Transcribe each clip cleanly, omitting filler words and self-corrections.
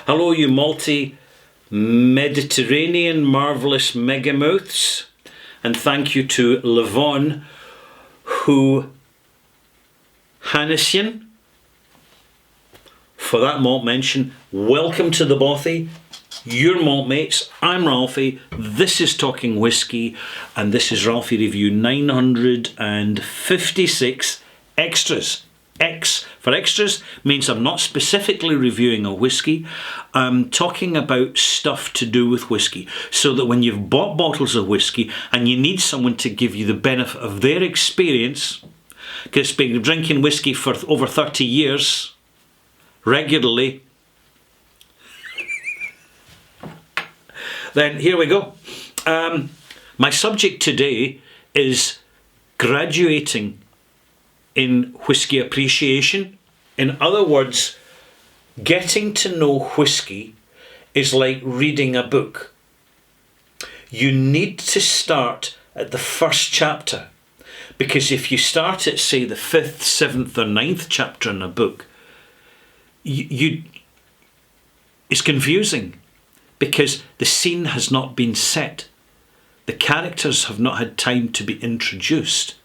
Hello, you multi-Mediterranean marvellous megamouths. And thank you to Levon Hannesian for that malt mention. Welcome to the Bothy. Your malt mates. I'm Ralphie. This is Talking Whiskey, and this is Ralphie Review 956 Extras. X for extras means I'm not specifically reviewing a whiskey. I'm talking about stuff to do with whiskey, so that when you've bought bottles of whiskey and you need someone to give you the benefit of their experience, because been drinking whiskey for over 30 years regularly, then here we go. My subject today is graduating in whiskey appreciation. In other words, getting to know whiskey is like reading a book. You need to start at the first chapter, because if you start at, say, the 5th, 7th or 9th chapter in a book, it's confusing, because the scene has not been set. The characters have not had time to be introduced.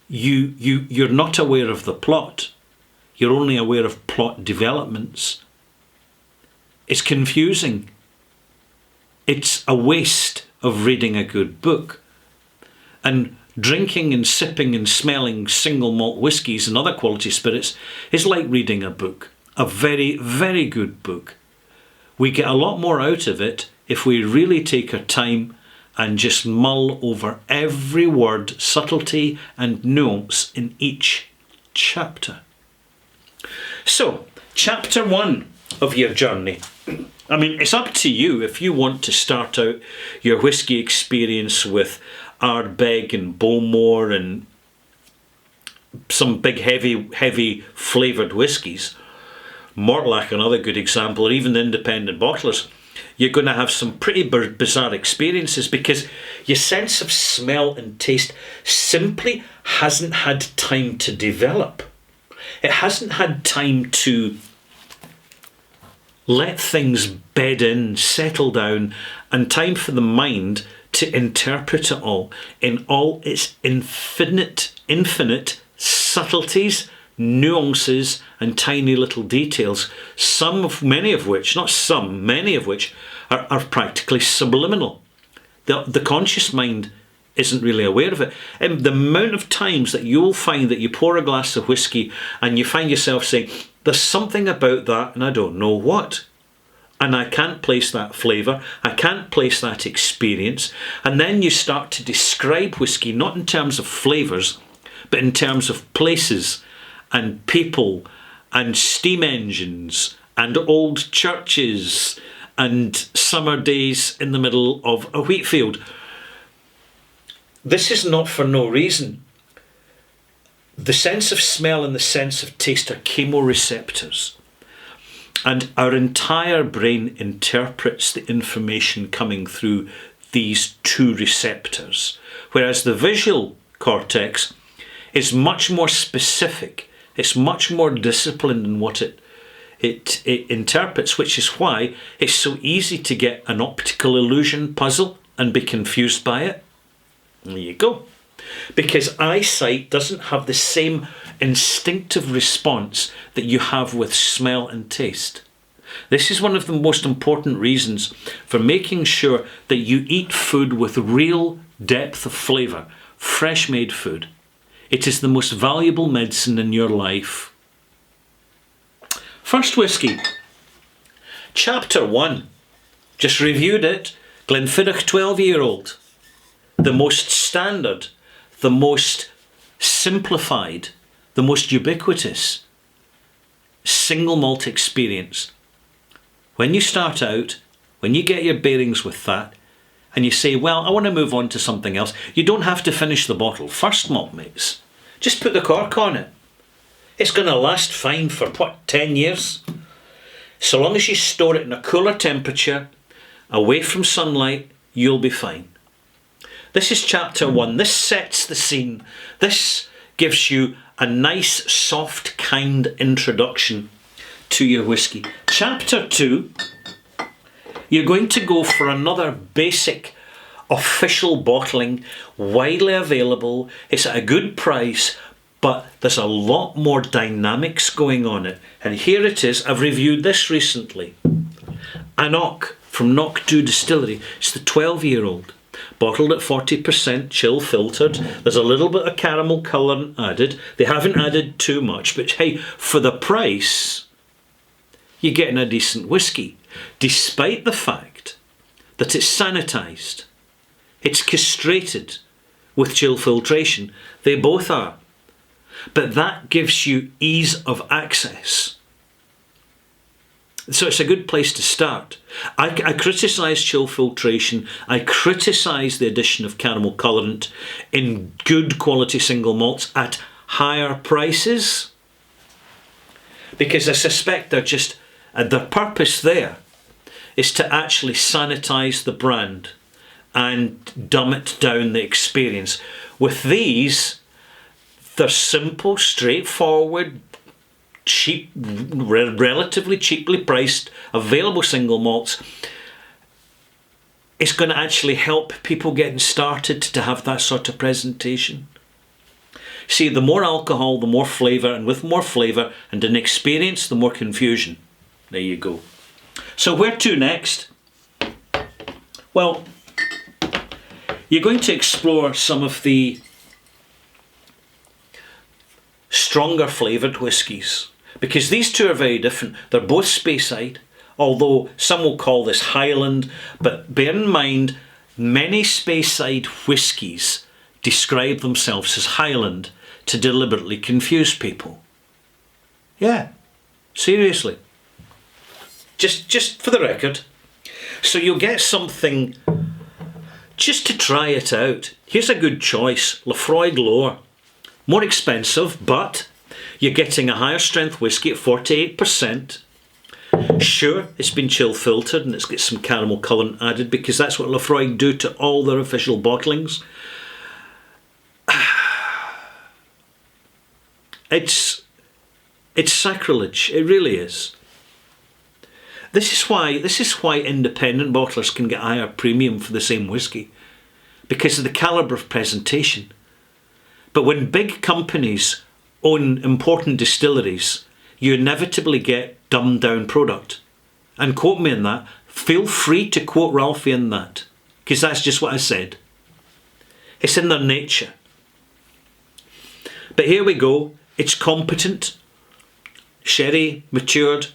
You're not aware of the plot. You're only aware of plot developments. It's confusing. It's a waste of reading a good book. And drinking and sipping and smelling single malt whiskies and other quality spirits is like reading a book. A very, very good book. We get a lot more out of it if we really take our time and just mull over every word, subtlety and nuance in each chapter. So, chapter 1 of your journey. I mean, it's up to you if you want to start out your whiskey experience with Ardbeg and Bowmore and some big heavy flavoured whiskies. Mortlach, another good example, or even the independent bottlers. You're going to have some pretty bizarre experiences, because your sense of smell and taste simply hasn't had time to develop. It hasn't had time to let things bed in, settle down, and time for the mind to interpret it all in all its infinite subtleties, nuances and tiny little details, many of which are practically subliminal. The conscious mind isn't really aware of it. And the amount of times that you'll find that you pour a glass of whiskey and you find yourself saying, there's something about that and I don't know what. And I can't place that flavour, I can't place that experience. And then you start to describe whiskey, not in terms of flavours, but in terms of places and people and steam engines and old churches and summer days in the middle of a wheat field. This is not for no reason. The sense of smell and the sense of taste are chemoreceptors, and our entire brain interprets the information coming through these two receptors, whereas the visual cortex is much more specific. It's much more disciplined in what it interprets, which is why it's so easy to get an optical illusion puzzle and be confused by it. There you go. Because eyesight doesn't have the same instinctive response that you have with smell and taste. This is one of the most important reasons for making sure that you eat food with real depth of flavour, fresh made food. It is the most valuable medicine in your life. First whiskey. Chapter 1. Just reviewed it. Glenfiddich 12-year-old. The most standard, the most simplified, the most ubiquitous single malt experience. When you start out, when you get your bearings with that, and you say, well, I want to move on to something else, you don't have to finish the bottle first, malt mates. Just put the cork on it. It's going to last fine for, 10 years? So long as you store it in a cooler temperature, away from sunlight, you'll be fine. This is chapter 1. This sets the scene. This gives you a nice, soft, kind introduction to your whisky. Chapter 2, you're going to go for another basic official bottling, widely available. It's at a good price, but there's a lot more dynamics going on it. And here it is. I've reviewed this recently. Anok from Knock 2 Distillery. It's the 12-year-old. Bottled at 40%, chill filtered. There's a little bit of caramel colour added. They haven't added too much, but hey, for the price, you're getting a decent whisky. Despite the fact that it's sanitised, it's castrated with chill filtration. They both are. But that gives you ease of access. So it's a good place to start. I criticise chill filtration. I criticise the addition of caramel colourant in good quality single malts at higher prices, because I suspect they're just, their purpose there is to actually sanitise the brand and dumb it down the experience. With these, they're simple, straightforward, cheap, relatively cheaply priced, available single malts. It's going to actually help people getting started to have that sort of presentation. See, the more alcohol, the more flavour, and with more flavour and an experience, the more confusion. There you go. So where to next? Well, you're going to explore some of the stronger flavoured whiskies, because these two are very different. They're both Speyside, although some will call this Highland, but bear in mind, many Speyside whiskies describe themselves as Highland to deliberately confuse people. Yeah, seriously. Just for the record. So you'll get something just to try it out. Here's a good choice, Laphroaig Lower. More expensive, but you're getting a higher strength whisky at 48%. Sure, it's been chill filtered and it's got some caramel colour added, because that's what Laphroaig do to all their official bottlings. It's sacrilege. It really is. This is why independent bottlers can get higher premium for the same whisky, because of the calibre of presentation. But when big companies own important distilleries, you inevitably get dumbed down product. And quote me on that. Feel free to quote Ralphie on that, because that's just what I said. It's in their nature. But here we go. It's competent. Sherry, matured,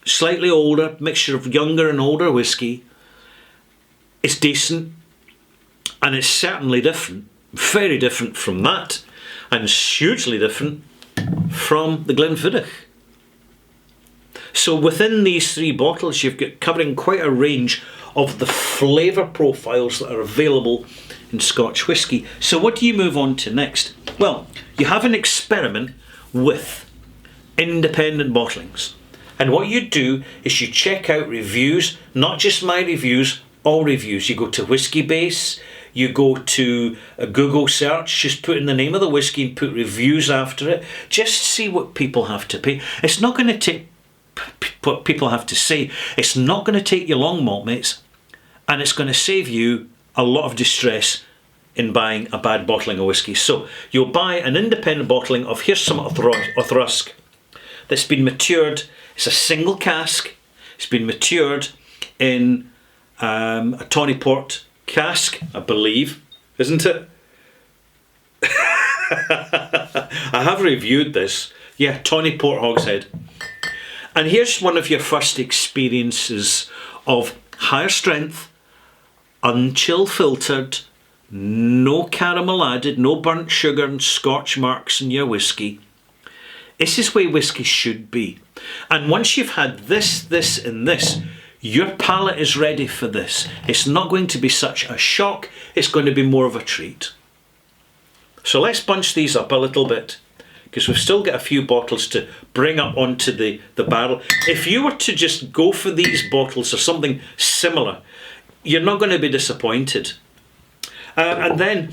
slightly older, mixture of younger and older whisky. It's decent, and it's certainly different. Very different from that, and hugely different from the Glenfiddich. So within these three bottles, you've got covering quite a range of the flavour profiles that are available in Scotch whisky. So what do you move on to next? Well, you have an experiment with independent bottlings. And what you do is you check out reviews, not just my reviews, all reviews. You go to Whisky Base, you go to a Google search, just put in the name of the whisky and put reviews after it. Just see what people have to pay. It's not going to take what people have to say. It's not going to take you long, malt mates, and it's going to save you a lot of distress in buying a bad bottling of whisky. So you'll buy an independent bottling of, here's some Othrusk that's been matured. It's a single cask. It's been matured in a Tawny Port cask, I believe, isn't it? I have reviewed this. Yeah, Tawny Port Hogshead. And here's one of your first experiences of higher strength, unchill filtered, no caramel added, no burnt sugar and Scotch marks in your whisky. This is where whisky should be. And once you've had this, this and this, your palate is ready for this. It's not going to be such a shock. It's going to be more of a treat. So let's bunch these up a little bit, because we've still got a few bottles to bring up onto the barrel. If you were to just go for these bottles or something similar, you're not going to be disappointed. And then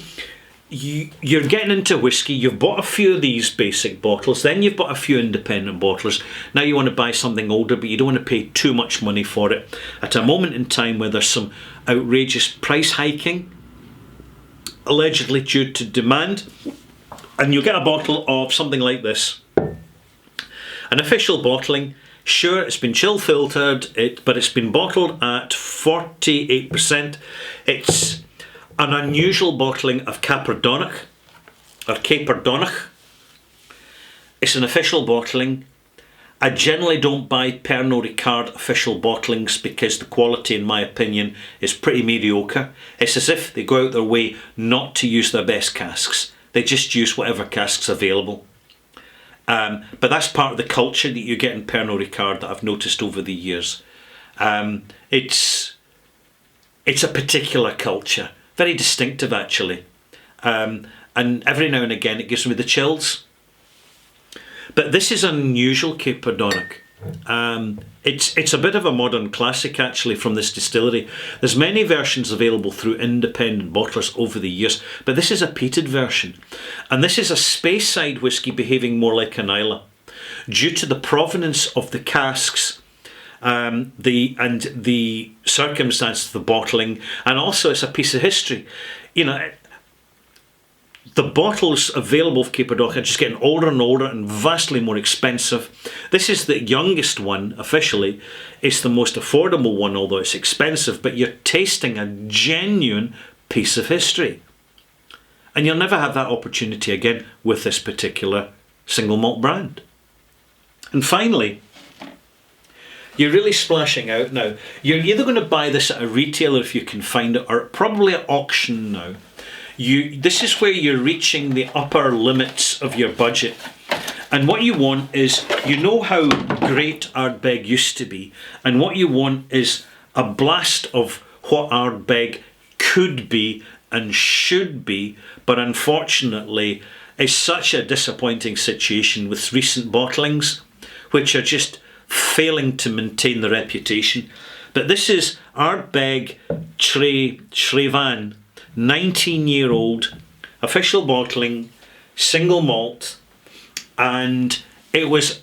you're getting into whiskey, you've bought a few of these basic bottles, then you've bought a few independent bottlers. Now you want to buy something older, but you don't want to pay too much money for it at a moment in time where there's some outrageous price hiking, allegedly due to demand. And you'll get a bottle of something like this. An official bottling. Sure, it's been chill filtered, but it's been bottled at 48%. It's an unusual bottling of Capardonnach, or Capardonnach. It's an official bottling. I generally don't buy Pernod Ricard official bottlings because the quality, in my opinion, is pretty mediocre. It's as if they go out their way not to use their best casks. They just use whatever casks available. But that's part of the culture that you get in Pernod Ricard that I've noticed over the years. It's a particular culture, very distinctive actually, and every now and again it gives me the chills. But this is an unusual Capardonnach. It's a bit of a modern classic actually from this distillery. There's many versions available through independent bottlers over the years, but this is a peated version. And this is a Speyside whisky behaving more like an Islay due to the provenance of the casks, the circumstance of the bottling, and also it's a piece of history. You know, the bottles available for Capardonnach are just getting older and older and vastly more expensive. This is the youngest one officially. It's the most affordable one, although it's expensive, but you're tasting a genuine piece of history. And you'll never have that opportunity again with this particular single malt brand. And finally, you're really splashing out now. You're either going to buy this at a retailer if you can find it, or probably at auction now. This is where you're reaching the upper limits of your budget. And what you want is, you know how great Ardbeg used to be, and what you want is a blast of what Ardbeg could be and should be, but unfortunately is such a disappointing situation with recent bottlings, which are just failing to maintain the reputation. But this is Ardbeg Trevan, 19-year-old, official bottling, single malt, and it was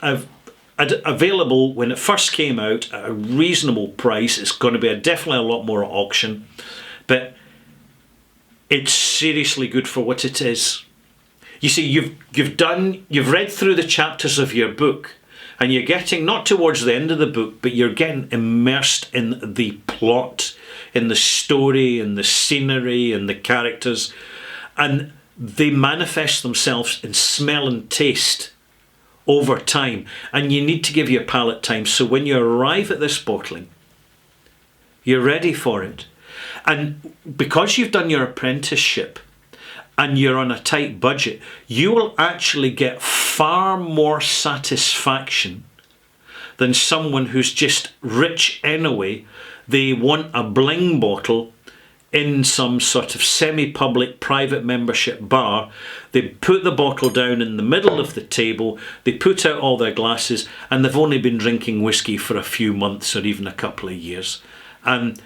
available when it first came out at a reasonable price. It's going to be definitely a lot more at auction, but it's seriously good for what it is. You see, you've read through the chapters of your book, and you're getting, not towards the end of the book, but you're getting immersed in the plot, in the story, in the scenery, and the characters, and they manifest themselves in smell and taste over time, and you need to give your palate time, so when you arrive at this bottling, you're ready for it. And because you've done your apprenticeship and you're on a tight budget, you will actually get far more satisfaction than someone who's just rich anyway. They want a bling bottle in some sort of semi-public private membership bar. They put the bottle down in the middle of the table, they put out all their glasses, and they've only been drinking whiskey for a few months or even a couple of years. And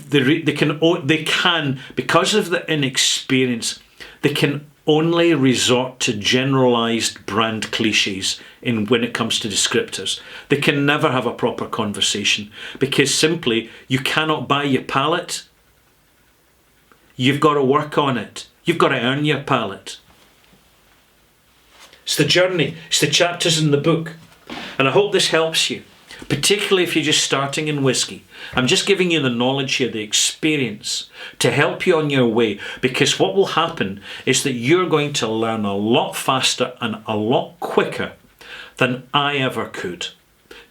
they can, because of the inexperience, they can only resort to generalised brand cliches when it comes to descriptors. They can never have a proper conversation because simply you cannot buy your palate. You've got to work on it. You've got to earn your palate. It's the journey. It's the chapters in the book. And I hope this helps you, particularly if you're just starting in whiskey. I'm just giving you the knowledge here, the experience, to help you on your way, because what will happen is that you're going to learn a lot faster and a lot quicker than I ever could.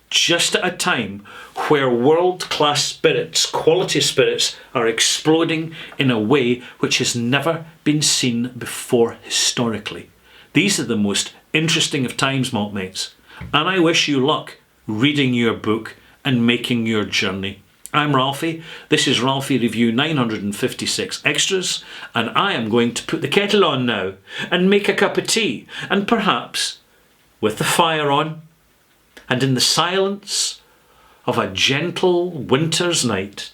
Just at a time where world-class spirits, quality spirits, are exploding in a way which has never been seen before historically. These are the most interesting of times, maltmates, and I wish you luck reading your book and making your journey. I'm Ralphie. This is Ralphie Review 956 Extras, and I am going to put the kettle on now and make a cup of tea, and perhaps, with the fire on, and in the silence of a gentle winter's night,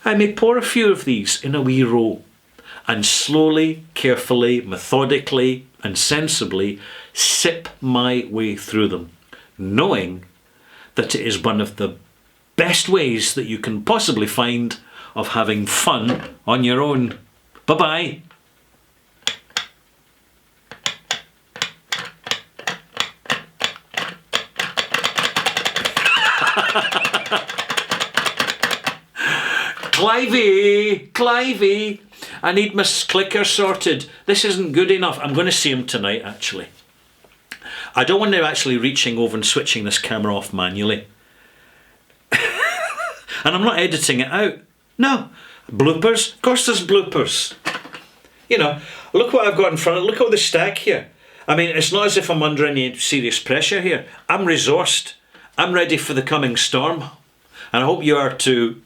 I may pour a few of these in a wee row, and slowly, carefully, methodically, and sensibly sip my way through them, knowing that it is one of the best ways that you can possibly find of having fun on your own. Bye-bye. Clivey, I need my clicker sorted. This isn't good enough. I'm going to see him tonight, actually. I don't want to actually reaching over and switching this camera off manually. And I'm not editing it out. No. Bloopers? Of course there's bloopers. You know, look what I've got in front of. Look at all the stack here. I mean, it's not as if I'm under any serious pressure here. I'm resourced. I'm ready for the coming storm. And I hope you are too.